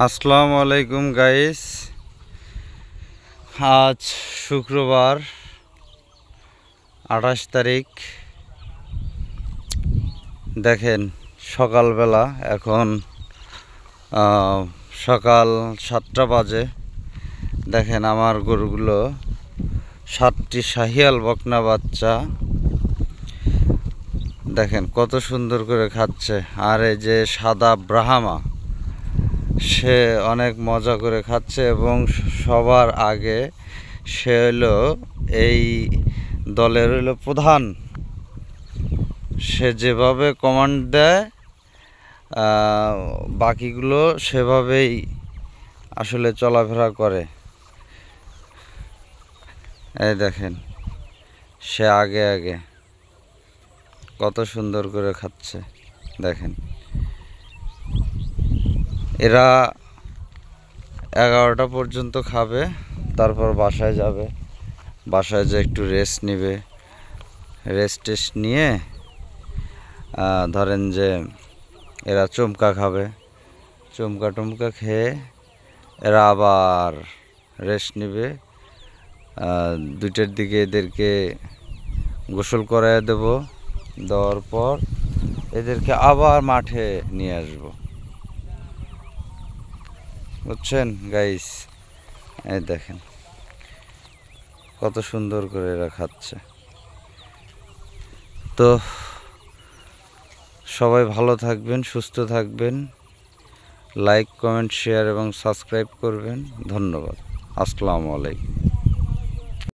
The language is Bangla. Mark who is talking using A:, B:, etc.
A: আসসালামু আলাইকুম গাইস। আজ শুক্রবার 28 তারিখ। দেখেন সকালবেলা, এখন সকাল 7টা বাজে। দেখেন আমার গরুগুলো 7টি শাহিয়াল বকনা বাচ্চা দেখেন কত সুন্দর করে খাচ্ছে। আর এই যে সাদা ব্রাহ্মা, সে অনেক মজা করে খাচ্ছে এবং সবার আগে সে হলো এই দলের হলো প্রধান। সে যেভাবে কমান্ড দেয় বাকিগুলো সেভাবেই আসলে চলাফেরা করে। এই দেখেন সে আগে আগে কত সুন্দর করে খাচ্ছে। দেখেন এরা 11টা পর্যন্ত খাবে, তারপর বাসায় যাবে। বাসায় যে একটু রেস্ট নিবে, রেস্ট নিয়ে ধরেন যে এরা চমকা খাবে, চমকা টমকা খেয়ে এরা আবার রেস্ট নিবে। 2টার দিকে এদেরকে গোসল করায় দেব, দেওয়ার পর এদেরকে আবার মাঠে নিয়ে আসবো। বুঝছেন গাইস? এই দেখেন কত সুন্দর করে এরা খাচ্ছে। তো সবাই ভালো থাকবেন, সুস্থ থাকবেন, লাইক কমেন্ট শেয়ার এবং সাবস্ক্রাইব করবেন। ধন্যবাদ। আসসালামু আলাইকুম।